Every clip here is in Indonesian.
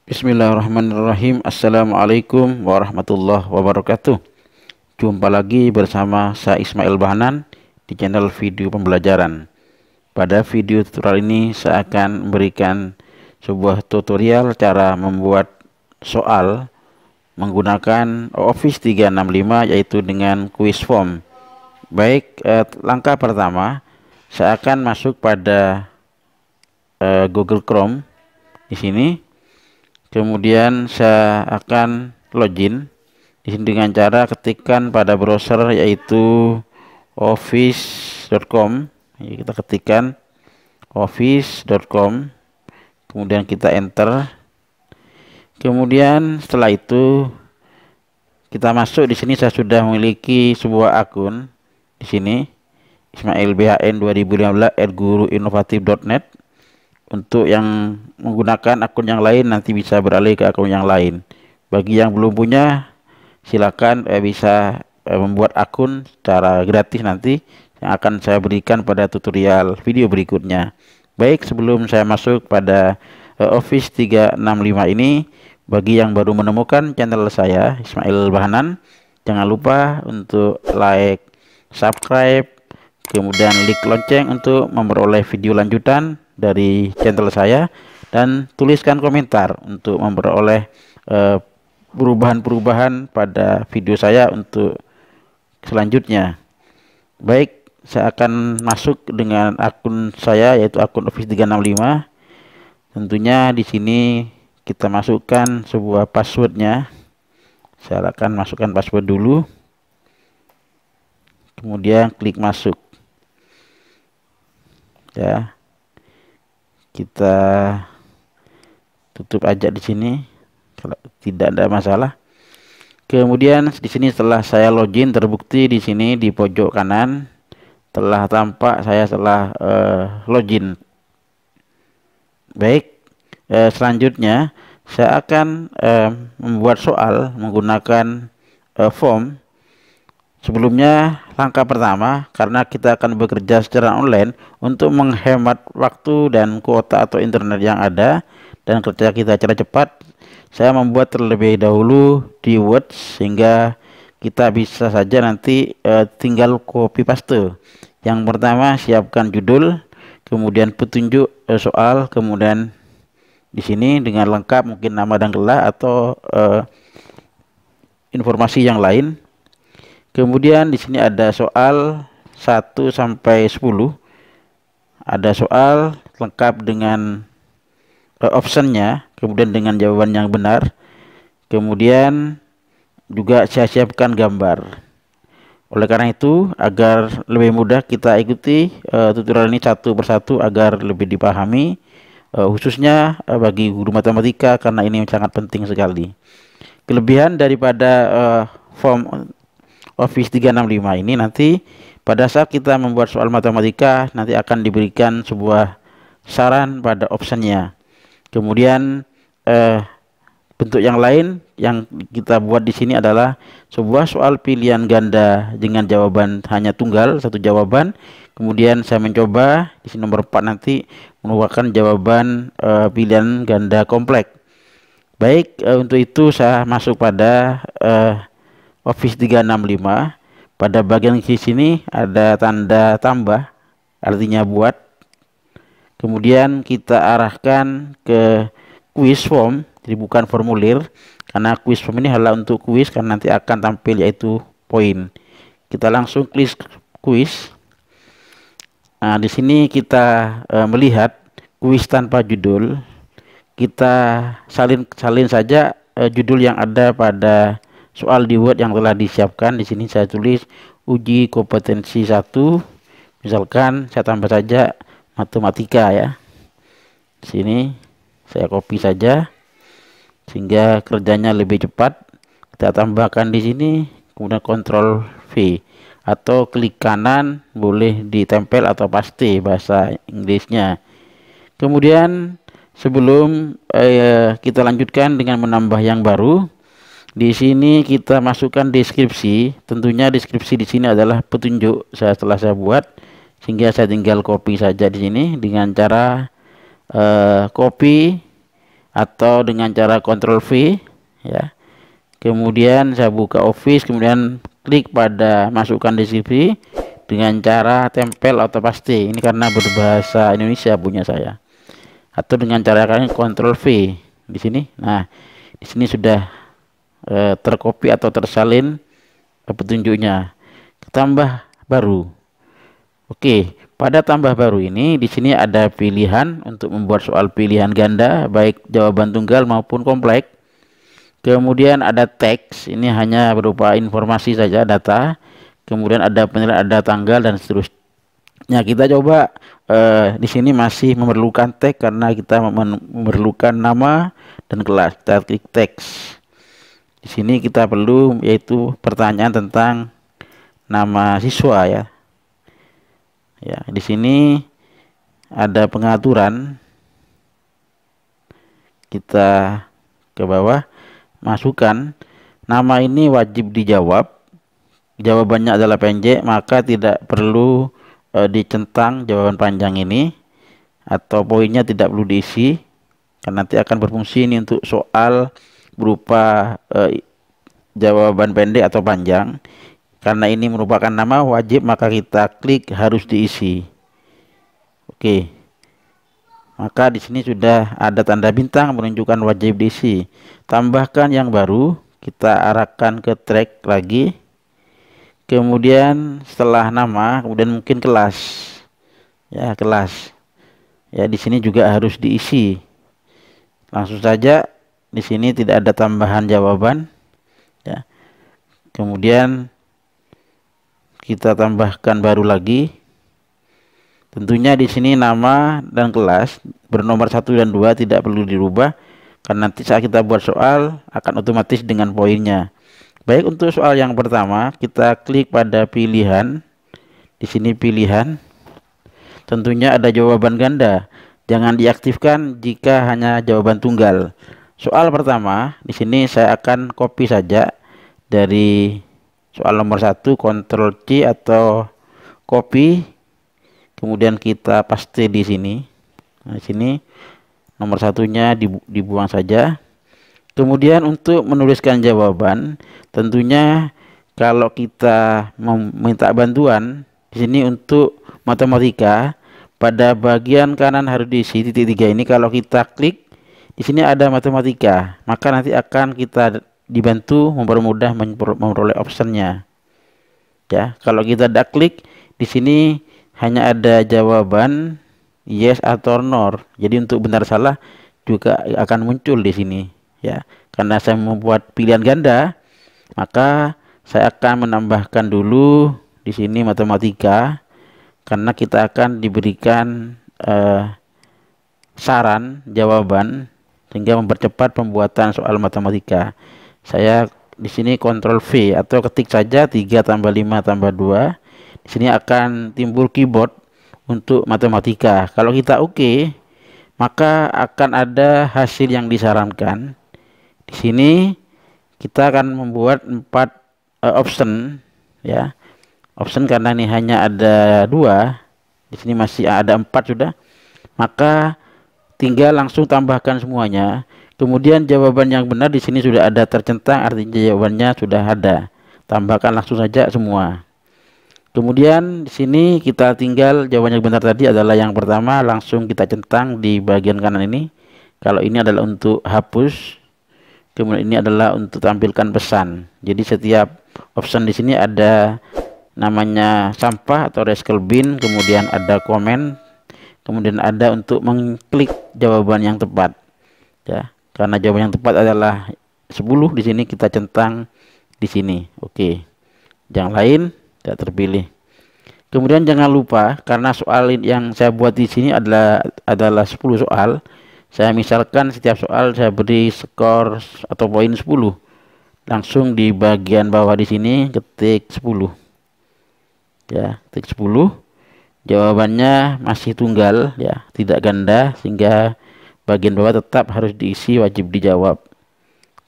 Bismillahirrahmanirrahim. Assalamualaikum warahmatullahi wabarakatuh. Jumpa lagi bersama saya Ismail Bahanan di channel video pembelajaran. Pada video tutorial ini saya akan memberikan sebuah tutorial cara membuat soal menggunakan Office 365, yaitu dengan quiz form. Baik, langkah pertama saya akan masuk pada Google Chrome di sini. Kemudian saya akan login di sini dengan cara ketikkan pada browser, yaitu office.com. Kita ketikkan office.com, kemudian kita enter. Kemudian setelah itu kita masuk. Di sini saya sudah memiliki sebuah akun di sini, ismailbhn2015@guruinovatif.net. Untuk yang menggunakan akun yang lain nanti bisa beralih ke akun yang lain. Bagi yang belum punya, silakan bisa membuat akun secara gratis nanti yang akan saya berikan pada tutorial video berikutnya. Baik, sebelum saya masuk pada Office 365 ini, bagi yang baru menemukan channel saya Ismail Bahanan, jangan lupa untuk like, subscribe, kemudian klik lonceng untuk memperoleh video lanjutan dari channel saya, dan tuliskan komentar untuk memperoleh perubahan-perubahan pada video saya untuk selanjutnya. Baik, saya akan masuk dengan akun saya, yaitu akun Office 365. Tentunya di sini kita masukkan sebuah passwordnya. Saya akan masukkan password dulu, kemudian klik masuk. Ya, kita tutup aja di sini kalau tidak ada masalah. Kemudian di sini setelah saya login, terbukti di sini di pojok kanan telah tampak saya telah login. Baik, selanjutnya saya akan membuat soal menggunakan form. Sebelumnya, langkah pertama, karena kita akan bekerja secara online, untuk menghemat waktu dan kuota atau internet yang ada dan kerja kita secara cepat, saya membuat terlebih dahulu di Word, sehingga kita bisa saja nanti tinggal copy paste. Yang pertama, siapkan judul, kemudian petunjuk soal, kemudian di sini dengan lengkap, mungkin nama dan gelar atau informasi yang lain. Kemudian di sini ada soal 1 sampai 10. Ada soal lengkap dengan optionnya, kemudian dengan jawaban yang benar. Kemudian juga saya siapkan gambar. Oleh karena itu, agar lebih mudah kita ikuti tutorial ini satu persatu agar lebih dipahami, khususnya bagi guru matematika, karena ini sangat penting sekali. Kelebihan daripada form Office 365 ini, nanti pada saat kita membuat soal matematika nanti akan diberikan sebuah saran pada optionnya. Kemudian bentuk yang lain yang kita buat di sini adalah sebuah soal pilihan ganda dengan jawaban hanya tunggal, satu jawaban. Kemudian saya mencoba di sini nomor 4 nanti merupakan jawaban pilihan ganda kompleks. Baik, untuk itu saya masuk pada Office 365. Pada bagian di sini ada tanda tambah, artinya buat. Kemudian kita arahkan ke quiz form, jadi bukan formulir, karena quiz form ini adalah untuk quiz, karena nanti akan tampil yaitu poin. Kita langsung klik quiz. Nah, di sini kita melihat quiz tanpa judul. Kita salin saja judul yang ada pada soal di Word yang telah disiapkan. Di sini saya tulis uji kompetensi 1. Misalkan saya tambah saja matematika ya. Di sini saya copy saja sehingga kerjanya lebih cepat. Kita tambahkan di sini, kemudian Ctrl V atau klik kanan, boleh ditempel atau paste bahasa Inggrisnya. Kemudian sebelum kita lanjutkan dengan menambah yang baru, di sini kita masukkan deskripsi. Tentunya deskripsi di sini adalah petunjuk setelah saya buat, sehingga saya tinggal copy saja di sini dengan cara copy atau dengan cara Ctrl V ya. Kemudian saya buka Office, kemudian klik pada masukkan deskripsi dengan cara tempel atau paste. Ini karena berbahasa Indonesia punya saya. Atau dengan cara kalian Ctrl V di sini. Nah, di sini sudah terkopi atau tersalin petunjuknya. Tambah baru. Oke, pada tambah baru ini di sini ada pilihan untuk membuat soal pilihan ganda baik jawaban tunggal maupun kompleks. Kemudian ada teks, ini hanya berupa informasi saja, data. Kemudian ada penilaian, ada tanggal dan seterusnya. Kita coba di sini masih memerlukan teks karena kita memerlukan nama dan kelas. Kita klik teks. Di sini kita perlu yaitu pertanyaan tentang nama siswa ya. Ya, di sini ada pengaturan. Kita ke bawah, masukkan nama ini wajib dijawab. Jawabannya adalah pendek, maka tidak perlu dicentang jawaban panjang ini, atau poinnya tidak perlu diisi karena nanti akan berfungsi ini untuk soal berupa jawaban pendek atau panjang. Karena ini merupakan nama wajib, maka kita klik harus diisi. Oke. Maka di sini sudah ada tanda bintang menunjukkan wajib diisi. Tambahkan yang baru, kita arahkan ke track lagi. Kemudian setelah nama, kemudian mungkin kelas. Ya, kelas. Ya, di sini juga harus diisi. Langsung saja di sini tidak ada tambahan jawaban. Ya. Kemudian kita tambahkan baru lagi. Tentunya di sini nama dan kelas bernomor 1 dan 2 tidak perlu dirubah karena nanti saat kita buat soal akan otomatis dengan poinnya. Baik, untuk soal yang pertama kita klik pada pilihan. Di sini pilihan. Tentunya ada jawaban ganda. Jangan diaktifkan jika hanya jawaban tunggal. Soal pertama di sini saya akan copy saja dari soal nomor 1, Ctrl C atau copy, kemudian kita paste di sini. Nah, di sini nomor satunya dibuang saja. Kemudian untuk menuliskan jawaban, tentunya kalau kita meminta bantuan di sini untuk matematika, pada bagian kanan harus diisi titik 3 ini. Kalau kita klik di sini ada matematika, maka nanti akan kita dibantu mempermudah memperoleh optionnya. Ya, kalau kita tidak klik di sini hanya ada jawaban yes atau no. Jadi untuk benar salah juga akan muncul di sini. Ya, karena saya membuat pilihan ganda, maka saya akan menambahkan dulu di sini matematika karena kita akan diberikan saran jawaban sehingga mempercepat pembuatan soal matematika. Saya di sini Ctrl V atau ketik saja 3 tambah 5 tambah 2. Di sini akan timbul keyboard untuk matematika. Kalau kita oke, maka akan ada hasil yang disarankan. Di sini kita akan membuat 4 option ya. Option karena ini hanya ada 2. Di sini masih ada 4 sudah. Maka tinggal langsung tambahkan semuanya. Kemudian jawaban yang benar di sini sudah ada tercentang, artinya jawabannya sudah ada. Tambahkan langsung saja semua. Kemudian di sini kita tinggal jawaban yang benar tadi adalah yang pertama, langsung kita centang di bagian kanan ini. Kalau ini adalah untuk hapus, kemudian ini adalah untuk tampilkan pesan. Jadi setiap option di sini ada namanya sampah atau recycle bin, kemudian ada komen, kemudian ada untuk mengklik jawaban yang tepat. Ya. Karena jawaban yang tepat adalah 10, di sini kita centang di sini. Oke. Yang lain tidak terpilih. Kemudian jangan lupa karena soal yang saya buat di sini adalah 10 soal. Saya misalkan setiap soal saya beri skor atau poin 10. Langsung di bagian bawah di sini ketik 10. Ya, ketik 10. Jawabannya masih tunggal ya, tidak ganda, sehingga bagian bawah tetap harus diisi, wajib dijawab.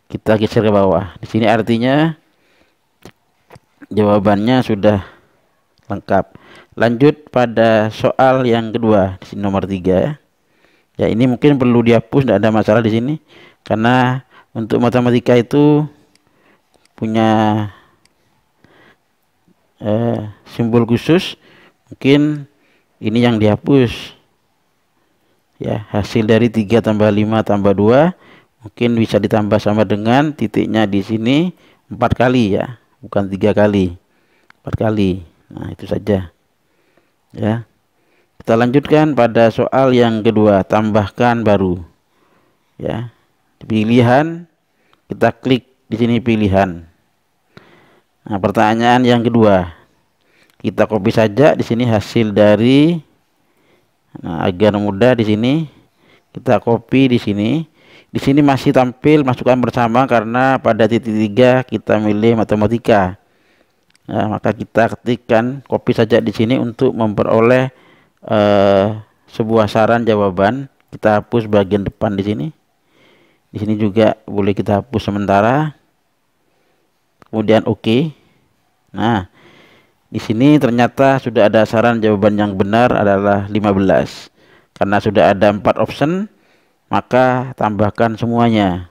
Kita geser ke bawah. Di sini artinya jawabannya sudah lengkap. Lanjut pada soal yang kedua, di sini nomor 3. Ya, ini mungkin perlu dihapus, tidak ada masalah di sini, karena untuk matematika itu punya simbol khusus. Mungkin ini yang dihapus. Ya, hasil dari 3 tambah 5 tambah 2 mungkin bisa ditambah sama dengan titiknya di sini 4 kali ya, bukan 3 kali, 4 kali. Nah, itu saja. Ya. Kita lanjutkan pada soal yang kedua, tambahkan baru. Ya. Pilihan, kita klik di sini pilihan. Nah, pertanyaan yang kedua. Kita copy saja di sini hasil dari, nah, agar mudah di sini kita copy di sini. Di sini masih tampil masukkan bersama karena pada titik 3 kita milih matematika. Nah, maka kita ketikkan copy saja di sini untuk memperoleh sebuah saran jawaban. Kita hapus bagian depan di sini. Di sini juga boleh kita hapus sementara. Kemudian oke. Nah, di sini ternyata sudah ada saran jawaban yang benar adalah 15. Karena sudah ada 4 option, maka tambahkan semuanya.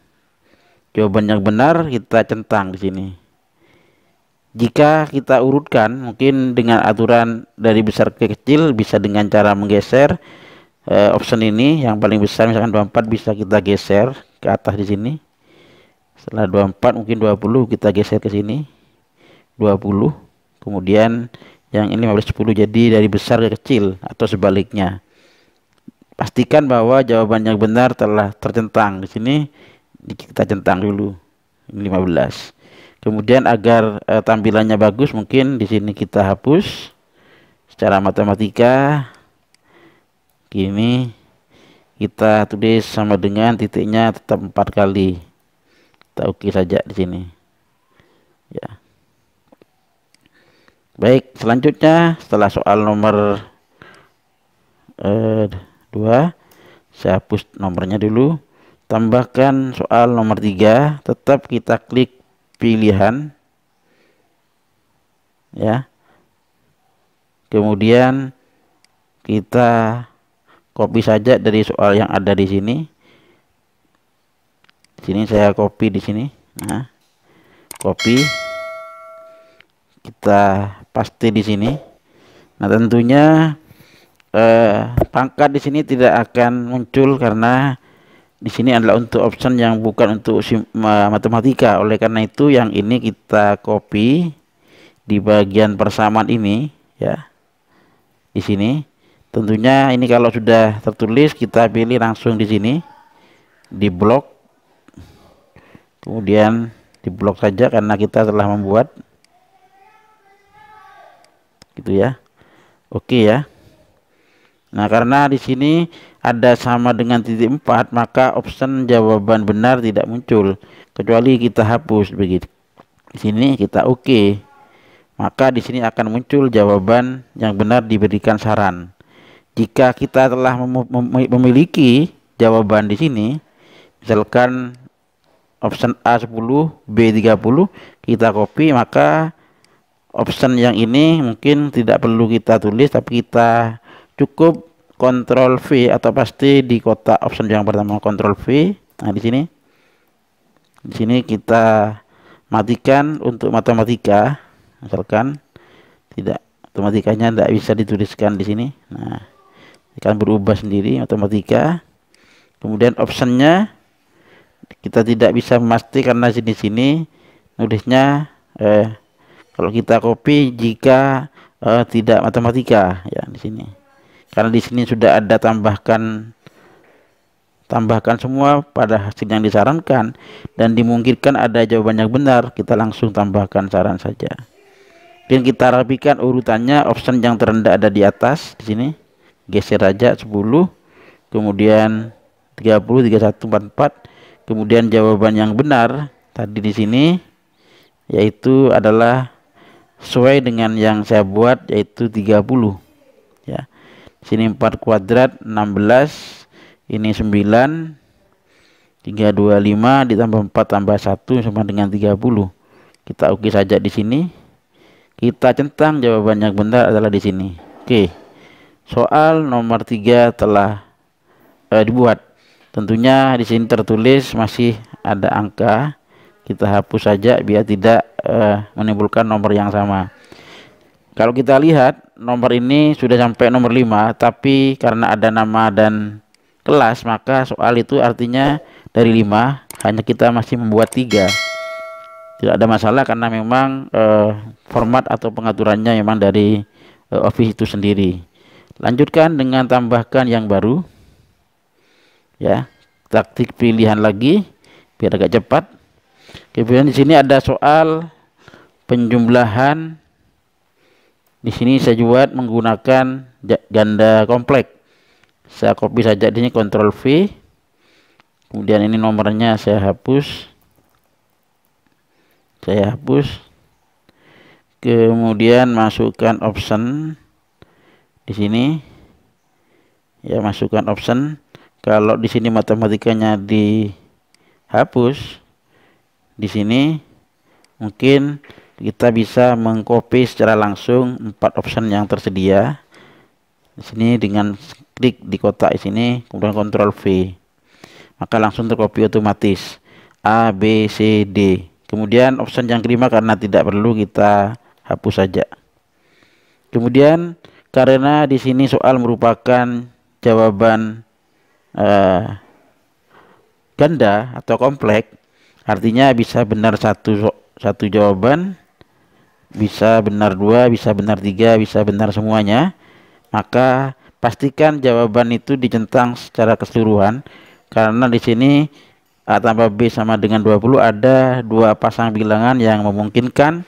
Jawaban yang benar kita centang di sini. Jika kita urutkan, mungkin dengan aturan dari besar ke kecil, bisa dengan cara menggeser option ini. Yang paling besar misalkan 24 bisa kita geser ke atas di sini. Setelah 24 mungkin 20 kita geser ke sini 20. Kemudian yang ini 15 10, jadi dari besar ke kecil atau sebaliknya. Pastikan bahwa jawaban yang benar telah tercentang di sini. Kita centang dulu ini 15. Kemudian agar tampilannya bagus, mungkin di sini kita hapus secara matematika. Gini kita tulis sama dengan titiknya tetap 4 kali. Kita oke saja di sini. Ya. Baik, selanjutnya setelah soal nomor 2, saya hapus nomornya dulu. Tambahkan soal nomor 3, tetap kita klik pilihan. Ya. Kemudian kita copy saja dari soal yang ada di sini. Di sini saya copy di sini. Nah, copy. Kita paste di sini. Nah, tentunya pangkat di sini tidak akan muncul karena di sini adalah untuk option yang bukan untuk matematika. Oleh karena itu yang ini kita copy di bagian persamaan ini ya. Di sini. Tentunya ini kalau sudah tertulis kita pilih langsung di sini di blok. Kemudian di blok saja karena kita telah membuat gitu ya. Oke ya. Nah, karena di sini ada sama dengan titik 4, maka option jawaban benar tidak muncul kecuali kita hapus begitu. Di sini kita oke. Maka di sini akan muncul jawaban yang benar diberikan saran. Jika kita telah memiliki jawaban di sini, misalkan option A 10, B 30, kita copy, maka option yang ini mungkin tidak perlu kita tulis, tapi kita cukup Ctrl V atau pasti di kotak option yang pertama Ctrl V. Nah, di sini kita matikan untuk matematika. Misalkan tidak, matematikanya tidak bisa dituliskan di sini. Nah, akan berubah sendiri matematika. Kemudian optionnya kita tidak bisa memastikan karena sini nulisnya kalau kita copy jika tidak matematika ya di sini. Karena di sini sudah ada tambahkan semua pada hasil yang disarankan dan dimungkinkan ada jawaban yang benar, kita langsung tambahkan saran saja. Dan kita rapikan urutannya, option yang terendah ada di atas di sini. Geser saja 10, kemudian 30, 31, 44. Kemudian jawaban yang benar tadi di sini yaitu adalah sesuai dengan yang saya buat, yaitu 30 ya. Sini 4 kuadrat 16, ini 9, 325 ditambah 4 tambah 1 sama dengan 30. Kita oke saja di sini. Kita centang jawaban yang benar adalah di sini. Oke. Soal nomor 3 telah dibuat. Tentunya di sini tertulis masih ada angka, kita hapus saja biar tidak menimbulkan nomor yang sama. Kalau kita lihat nomor ini sudah sampai nomor 5, tapi karena ada nama dan kelas, maka soal itu artinya dari 5 hanya kita masih membuat 3. Tidak ada masalah karena memang format atau pengaturannya memang dari Office itu sendiri. Lanjutkan dengan tambahkan yang baru. Ya, taktik pilihan lagi biar agak cepat. Kemudian di sini ada soal penjumlahan. Di sini saya buat menggunakan ganda kompleks. Saya copy saja di sini, Ctrl V. Kemudian ini nomornya saya hapus. Kemudian masukkan option di sini. Ya, masukkan option. Kalau di sini matematikanya dihapus, di sini mungkin kita bisa mengcopy secara langsung 4 option yang tersedia. Di sini dengan klik di kotak di sini, kemudian Ctrl V, maka langsung tercopy otomatis A, B, C, D. Kemudian option yang kelima karena tidak perlu kita hapus saja. Kemudian karena di sini soal merupakan jawaban ganda atau kompleks, artinya bisa benar satu jawaban, bisa benar 2, bisa benar 3, bisa benar semuanya. Maka pastikan jawaban itu dicentang secara keseluruhan, karena di sini A tambah B sama dengan 20, ada 2 pasang bilangan yang memungkinkan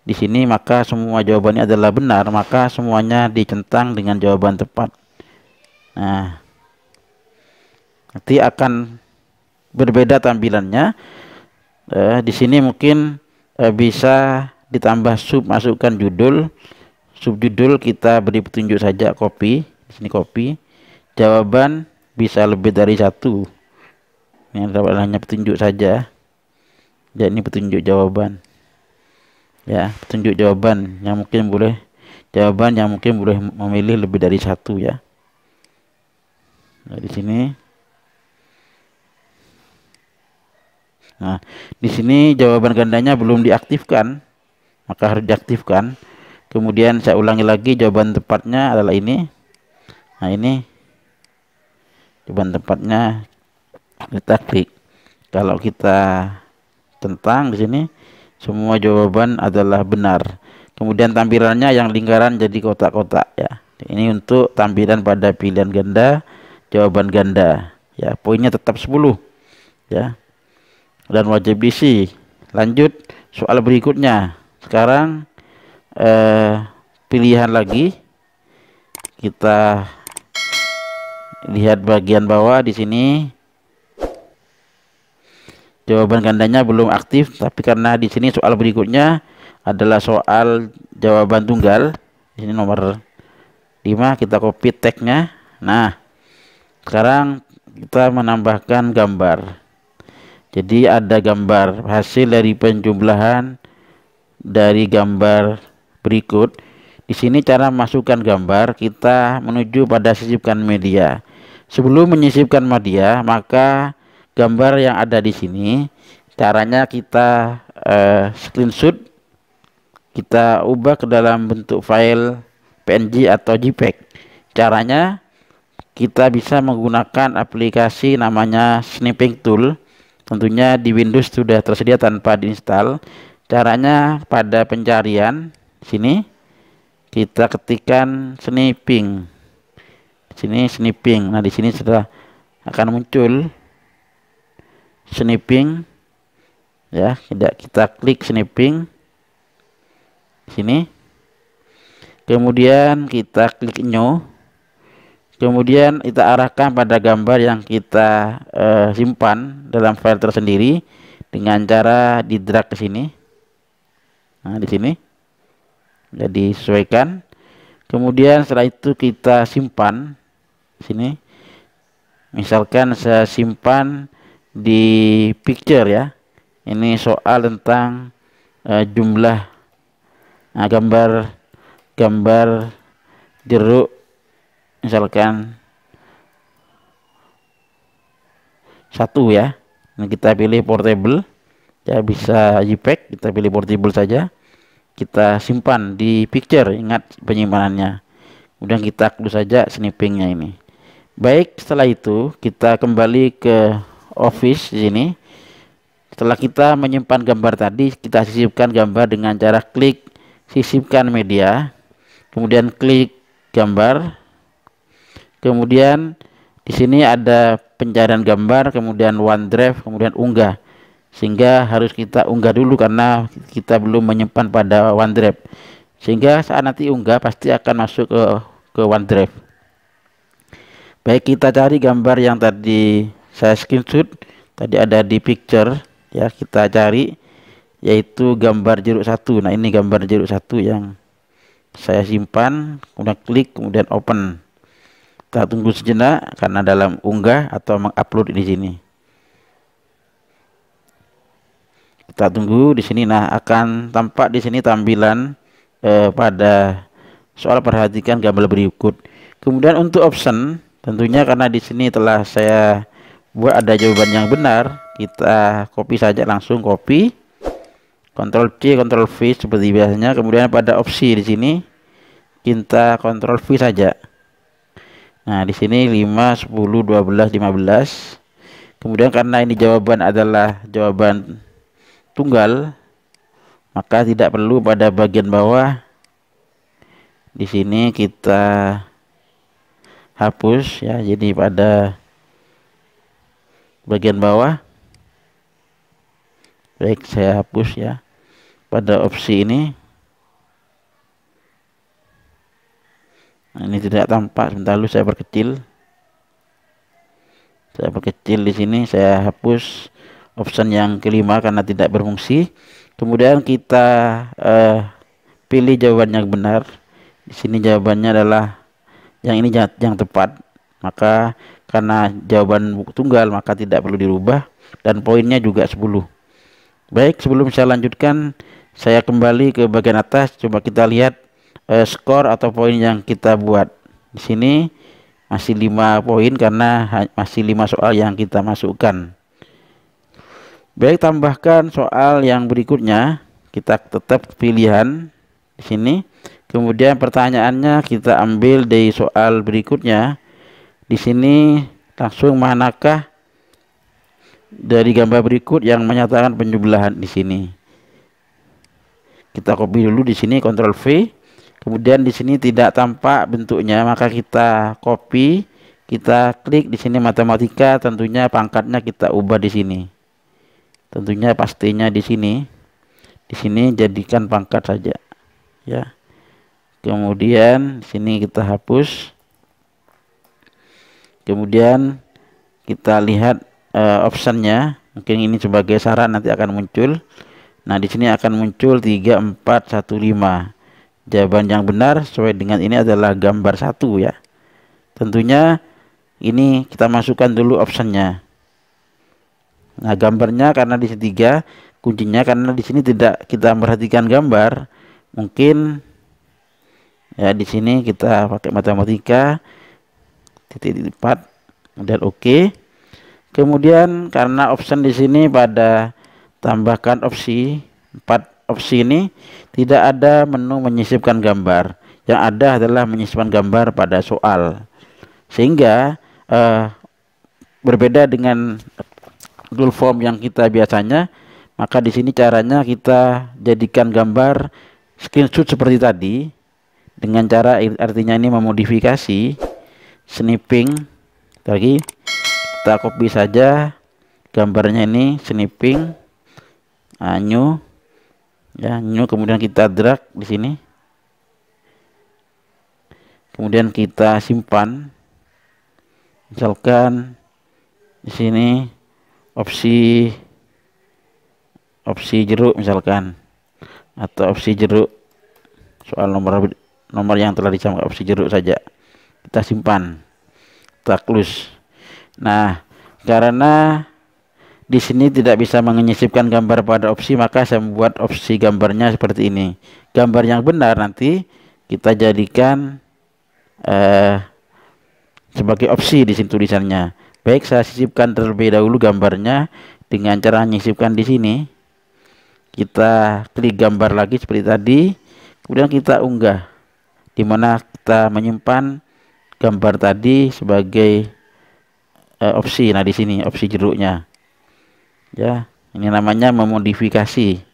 di sini, maka semua jawabannya adalah benar, maka semuanya dicentang dengan jawaban tepat. Nah, nanti akan berbeda tampilannya. Di sini mungkin bisa ditambah masukkan judul. Subjudul kita beri petunjuk saja, copy. Di sini copy. Jawaban bisa lebih dari 1. Ini hanya petunjuk saja. Ya, ini petunjuk jawaban. Ya, petunjuk jawaban yang mungkin boleh memilih lebih dari 1 ya. Nah, di sini. Nah, di sini jawaban gandanya belum diaktifkan, maka harus diaktifkan. Kemudian saya ulangi lagi, jawaban tepatnya adalah ini. Nah, ini jawaban tepatnya, kita klik. Kalau kita tentang di sini, semua jawaban adalah benar. Kemudian tampilannya yang lingkaran jadi kotak-kotak ya. Ini untuk tampilan pada pilihan ganda, jawaban ganda. Ya, poinnya tetap 10 ya. Dan wajib diisi. Lanjut soal berikutnya. Sekarang pilihan lagi, kita lihat bagian bawah di sini, jawaban gandanya belum aktif, tapi karena di sini soal berikutnya adalah soal jawaban tunggal. Di sini nomor 5, kita copy tagnya. Nah, sekarang kita menambahkan gambar. Jadi ada gambar hasil dari penjumlahan dari gambar berikut. Di sini cara masukkan gambar, kita menuju pada sisipkan media. Sebelum menyisipkan media, maka gambar yang ada di sini caranya kita screenshot, kita ubah ke dalam bentuk file PNG atau JPEG. Caranya kita bisa menggunakan aplikasi namanya Snipping Tool. Tentunya di Windows sudah tersedia tanpa diinstal. Caranya pada pencarian sini kita ketikkan snipping. Sini snipping. Nah, di sini sudah akan muncul snipping. Ya, kita klik snipping. Sini. Kemudian kita klik new. Kemudian kita arahkan pada gambar yang kita simpan dalam file tersendiri dengan cara di drag ke sini. Nah, di sini jadi sesuaikan. Kemudian setelah itu kita simpan di sini. Misalkan saya simpan di picture ya. Ini soal tentang jumlah gambar jeruk, misalkan satu ya. Ini kita pilih portable ya, bisa JPEG, kita pilih portable saja, kita simpan di picture, ingat penyimpanannya. Kemudian kita close saja snippingnya ini. Baik, setelah itu kita kembali ke Office di sini. Setelah kita menyimpan gambar tadi, kita sisipkan gambar dengan cara klik sisipkan media, kemudian klik gambar, kemudian di sini ada pencarian gambar, kemudian OneDrive, kemudian unggah. Sehingga harus kita unggah dulu karena kita belum menyimpan pada OneDrive. Sehingga saat nanti unggah pasti akan masuk ke OneDrive. Baik, kita cari gambar yang tadi saya screenshot, tadi ada di picture ya, kita cari yaitu gambar jeruk satu. Nah, ini gambar jeruk satu yang saya simpan, kemudian klik, kemudian open. Kita tunggu sejenak karena dalam unggah atau mengupload di sini. Kita tunggu di sini. Nah, akan tampak di sini tampilan pada soal perhatikan gambar berikut. Kemudian untuk option, tentunya karena di sini telah saya buat ada jawaban yang benar, kita copy saja, langsung copy, Ctrl C, Ctrl V seperti biasanya. Kemudian pada opsi di sini kita Ctrl V saja. Nah, di sini 5, 10, 12, 15. Kemudian karena ini jawaban adalah jawaban tunggal, maka tidak perlu pada bagian bawah. Di sini kita hapus ya. Jadi pada bagian bawah, baik, saya hapus ya. Pada opsi ini, nah, ini tidak tampak. Sebentar dulu saya perkecil. Saya perkecil di sini, saya hapus option yang kelima karena tidak berfungsi. Kemudian kita pilih jawaban yang benar. Di sini jawabannya adalah yang ini, yang tepat. Maka karena jawaban tunggal maka tidak perlu dirubah dan poinnya juga 10. Baik, sebelum saya lanjutkan, saya kembali ke bagian atas. Coba kita lihat skor atau poin yang kita buat. Di sini masih 5 poin karena masih 5 soal yang kita masukkan. Baik, tambahkan soal yang berikutnya. Kita tetap pilihan di sini. Kemudian pertanyaannya kita ambil dari soal berikutnya. Di sini langsung manakah dari gambar berikut yang menyatakan penjumlahan di sini. Kita copy dulu di sini, Ctrl V. Kemudian di sini tidak tampak bentuknya, maka kita copy, kita klik di sini matematika, tentunya pangkatnya kita ubah di sini. Tentunya pastinya di sini. Di sini jadikan pangkat saja. Ya. Kemudian di sini kita hapus. Kemudian kita lihat optionnya. Mungkin ini sebagai saran nanti akan muncul. Nah, di sini akan muncul 3, 4, 1, 5. Jawaban yang benar sesuai dengan ini adalah gambar 1 ya. Tentunya ini kita masukkan dulu optionnya. Nah, gambarnya karena di sini 3, kuncinya karena di sini tidak kita perhatikan gambar. Mungkin ya di sini kita pakai matematika titik 4, kemudian oke. Kemudian karena option di sini pada tambahkan opsi 4 opsi ini tidak ada menu menyisipkan gambar. Yang ada adalah menyisipkan gambar pada soal. Sehingga berbeda dengan Google Form yang kita biasanya, maka di sini caranya kita jadikan gambar screenshot seperti tadi dengan cara artinya ini memodifikasi snipping. Lagi kita copy saja gambarnya ini, snipping, new ya, new, kemudian kita drag di sini, kemudian kita simpan. Misalkan di sini opsi jeruk misalkan, atau opsi jeruk soal nomor yang telah dicamkan opsi jeruk saja, kita simpan, kita close. Nah, karena di sini tidak bisa menyisipkan gambar pada opsi, maka saya membuat opsi gambarnya seperti ini. Gambar yang benar nanti kita jadikan sebagai opsi di sini tulisannya. Baik, saya sisipkan terlebih dahulu gambarnya dengan cara menyisipkan di sini. Kita klik gambar lagi seperti tadi, kemudian kita unggah, di mana kita menyimpan gambar tadi sebagai opsi. Nah, di sini opsi jeruknya. Ya, ini namanya memodifikasi.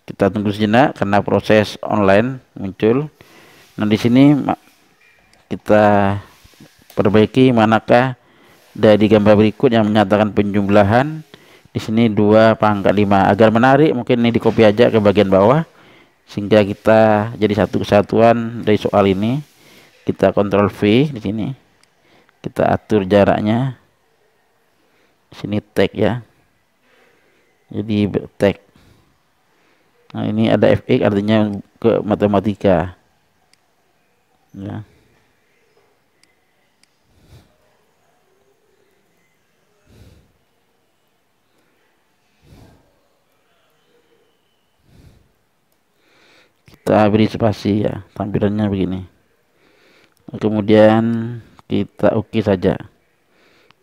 Kita tunggu sejenak karena proses online muncul. Nah, di sini kita perbaiki manakah dari gambar berikut yang menyatakan penjumlahan. Di sini 2 pangkat 5. Agar menarik, mungkin ini di copy aja ke bagian bawah sehingga kita jadi satu kesatuan dari soal ini. Kita Ctrl V di sini. Kita atur jaraknya. Di sini tag ya. Jadi tag. Nah, ini ada fx artinya ke matematika. Ya. Kita beri spasi ya, tampilannya begini. Kemudian kita oke saja.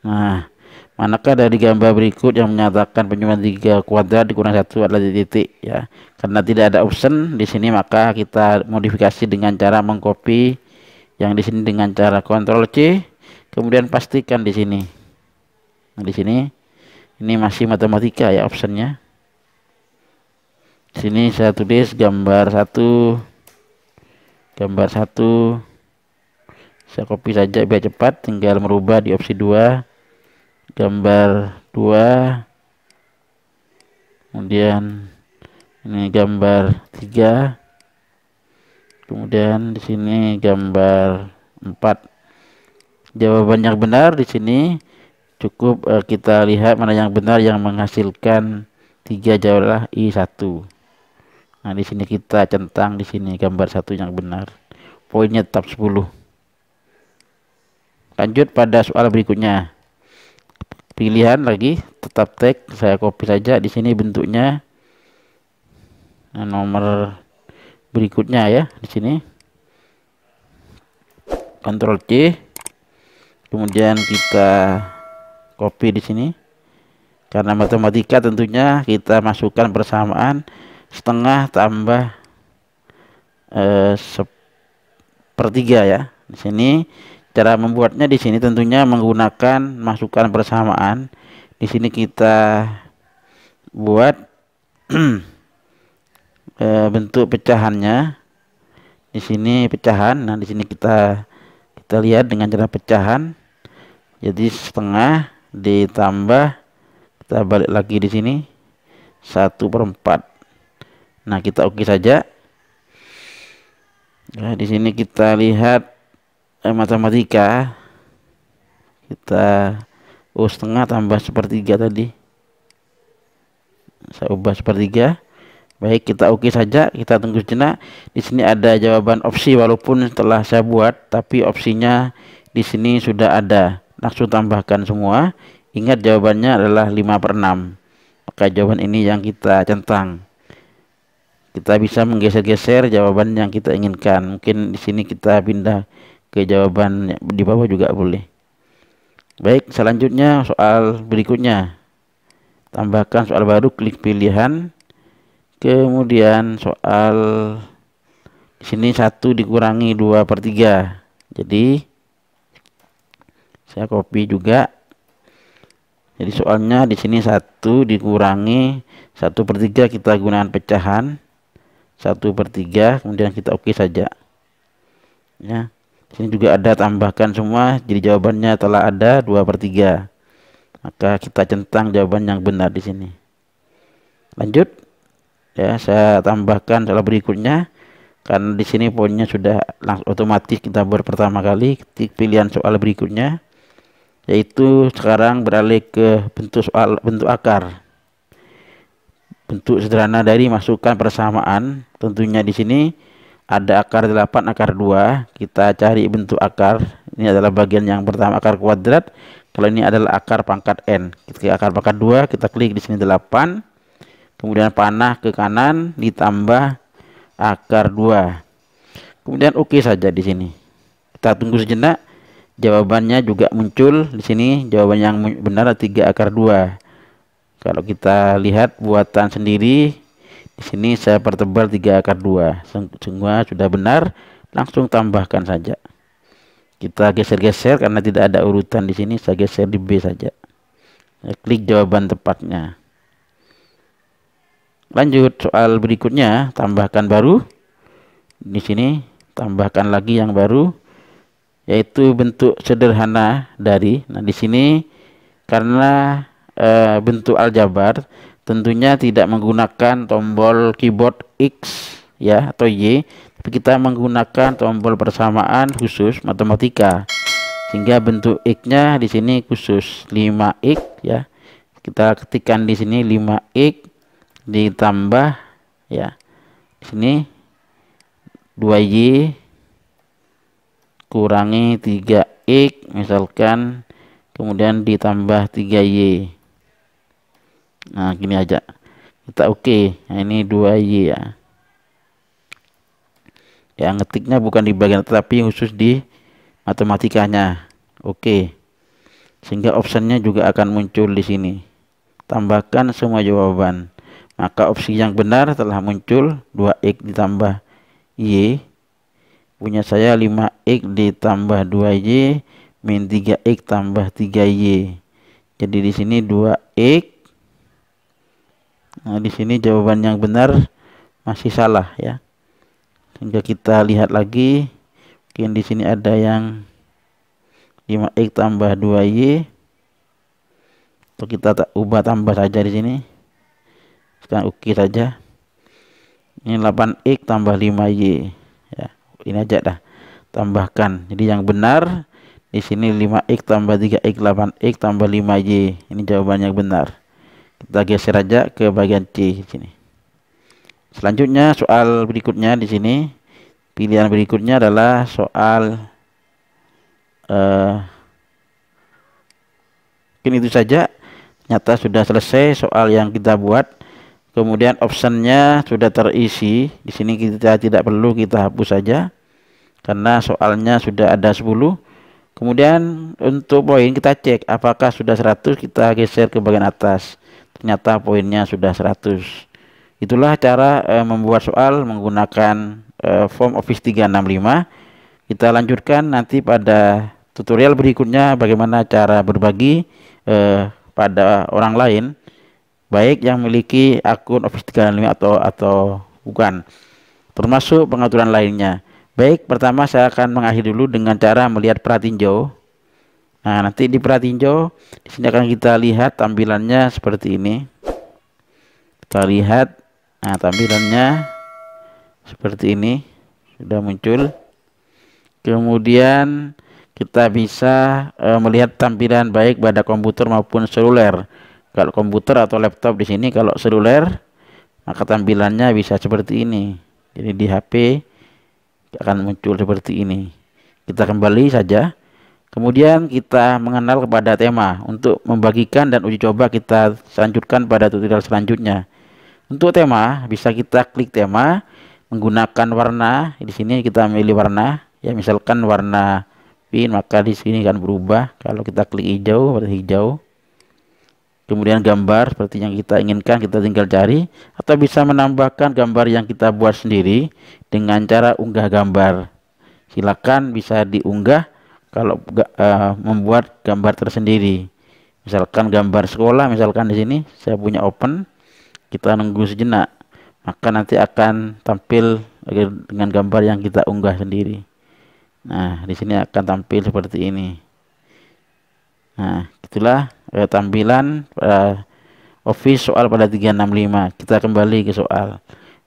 Nah, manakah dari gambar berikut yang menyatakan penjumlahan 3 kuadrat dikurang 1 adalah titik ya. Karena tidak ada option di sini, maka kita modifikasi dengan cara mengcopy yang di sini dengan cara Ctrl C, kemudian pastikan di sini. Nah, di sini ini masih matematika ya optionnya. Sini saya tulis gambar 1, saya copy saja biar cepat, tinggal merubah di opsi 2, gambar 2, kemudian ini gambar 3, kemudian di sini gambar 4. Jawaban yang benar di sini cukup kita lihat mana yang benar yang menghasilkan 3 jawabanlah I1. Nah, di sini kita centang di sini gambar 1 yang benar. Poinnya tetap 10. Lanjut pada soal berikutnya. Pilihan lagi tetap tag, saya copy saja di sini bentuknya. Nah, nomor berikutnya ya di sini. Ctrl C. Kemudian kita copy di sini. Karena matematika tentunya kita masukkan persamaan setengah tambah sepertiga ya. Di sini cara membuatnya di sini tentunya menggunakan masukan persamaan. Di sini kita buat bentuk pecahannya. Di sini pecahan. Nah, di sini kita lihat dengan cara pecahan. Jadi setengah ditambah, kita balik lagi di sini 1/4. Nah, kita oke saja. Nah, di sini kita lihat matematika. Kita setengah tambah sepertiga tadi. Saya ubah sepertiga. Baik, kita oke saja. Kita tunggu sejenak. Di sini ada jawaban opsi walaupun telah saya buat, tapi opsinya di sini sudah ada. Langsung tambahkan semua. Ingat jawabannya adalah 5/6. Maka jawaban ini yang kita centang. Kita bisa menggeser-geser jawaban yang kita inginkan. Mungkin di sini kita pindah ke jawaban di bawah juga boleh. Baik, selanjutnya soal berikutnya. Tambahkan soal baru, klik pilihan. Kemudian soal di sini 1 dikurangi 2/3. Jadi saya copy juga. Jadi soalnya di sini 1 dikurangi 1/3, kita gunakan pecahan 1/3, kemudian kita oke saja. Ya, sini juga ada tambahkan semua, jadi jawabannya telah ada 2/3. Maka kita centang jawaban yang benar di sini. Lanjut, ya saya tambahkan soal berikutnya karena di sini poinnya sudah langsung otomatis kita buat pertama kali. Ketik pilihan soal berikutnya, yaitu sekarang beralih ke bentuk soal bentuk akar. Bentuk sederhana dari masukkan persamaan. Tentunya di sini ada akar 8, akar 2. Kita cari bentuk akar. Ini adalah bagian yang pertama, akar kuadrat. Kalau ini adalah akar pangkat n. Ketika akar pangkat 2, kita klik di sini 8. Kemudian panah ke kanan ditambah akar 2. Kemudian oke saja di sini. Kita tunggu sejenak. jawabannya juga muncul di sini. Jawaban yang benar 3/2. Kalau kita lihat buatan sendiri, di sini saya pertebal 3/2. Semua sudah benar, langsung tambahkan saja. Kita geser-geser karena tidak ada urutan di sini, saya geser di B saja. Saya klik jawaban tepatnya. Lanjut soal berikutnya, tambahkan baru. Di sini tambahkan lagi yang baru, yaitu bentuk sederhana dari. Nah, di sini karena bentuk aljabar, tentunya tidak menggunakan tombol keyboard X ya atau Y, tapi kita menggunakan tombol persamaan khusus matematika, sehingga bentuk X-nya di sini khusus 5X ya. Kita ketikkan di sini 5X ditambah ya di sini 2Y kurangi 3X misalkan, kemudian ditambah 3Y. Nah, gini aja kita oke. Nah, ini 2Y ya. Ya, ngetiknya bukan di bagian tetapi khusus di matematikanya. Oke. Sehingga optionnya juga akan muncul di sini. Tambahkan semua jawaban. Maka opsi yang benar telah muncul, 2X ditambah Y. Punya saya 5X ditambah 2Y min 3X tambah 3Y. Jadi di sini 2X. Nah, di sini jawaban yang benar masih salah ya. Sehingga kita lihat lagi. Mungkin di sini ada yang 5X tambah 2Y. Atau kita ubah tambah saja di sini. Sekarang oke saja. Ini 8X tambah 5Y ya. Ini aja dah. Tambahkan. Jadi yang benar di sini 5X tambah 3X 8X tambah 5Y. Ini jawaban yang benar. Kita geser aja ke bagian C di sini. Selanjutnya soal berikutnya di sini. Pilihan berikutnya adalah soal mungkin itu saja. Ternyata sudah selesai soal yang kita buat. Kemudian optionnya sudah terisi. Di sini kita tidak perlu, kita hapus saja karena soalnya sudah ada 10. Kemudian untuk poin kita cek apakah sudah 100, kita geser ke bagian atas. Ternyata poinnya sudah 100. Itulah cara membuat soal menggunakan form Office 365. Kita lanjutkan nanti pada tutorial berikutnya bagaimana cara berbagi pada orang lain, baik yang memiliki akun Office 365 atau bukan, termasuk pengaturan lainnya. Baik, pertama saya akan mengakhiri dulu dengan cara melihat pratinjau. Nah, nanti di pratinjau di sini akan kita lihat tampilannya seperti ini. Kita lihat, nah tampilannya seperti ini sudah muncul. Kemudian kita bisa melihat tampilan baik pada komputer maupun seluler. Kalau komputer atau laptop di sini, kalau seluler maka tampilannya bisa seperti ini. Jadi di HP akan muncul seperti ini. Kita kembali saja. Kemudian kita mengenal kepada tema. Untuk membagikan dan uji coba kita lanjutkan pada tutorial selanjutnya. Untuk tema bisa kita klik tema menggunakan warna. Di sini kita milih warna. Ya, misalkan warna pink, maka di sini akan berubah. Kalau kita klik hijau, berarti hijau. Kemudian gambar seperti yang kita inginkan, kita tinggal cari, atau bisa menambahkan gambar yang kita buat sendiri dengan cara unggah gambar. Silakan bisa diunggah kalau membuat gambar tersendiri. Misalkan gambar sekolah, misalkan di sini saya punya open, kita nunggu sejenak, maka nanti akan tampil dengan gambar yang kita unggah sendiri. Nah, di sini akan tampil seperti ini. Nah, itulah tampilan Office soal pada 365. Kita kembali ke soal.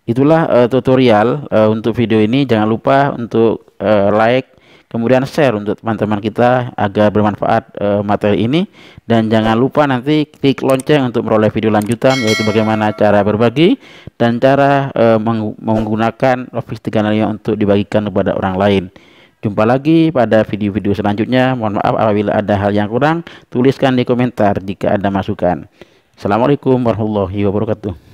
Itulah tutorial untuk video ini. Jangan lupa untuk like, kemudian share untuk teman-teman kita agar bermanfaat materi ini. Dan jangan lupa nanti klik lonceng untuk memperoleh video lanjutan, yaitu bagaimana cara berbagi dan cara menggunakan Office 365 untuk dibagikan kepada orang lain. Jumpa lagi pada video-video selanjutnya. Mohon maaf apabila ada hal yang kurang, tuliskan di komentar jika ada masukan. Assalamualaikum warahmatullahi wabarakatuh.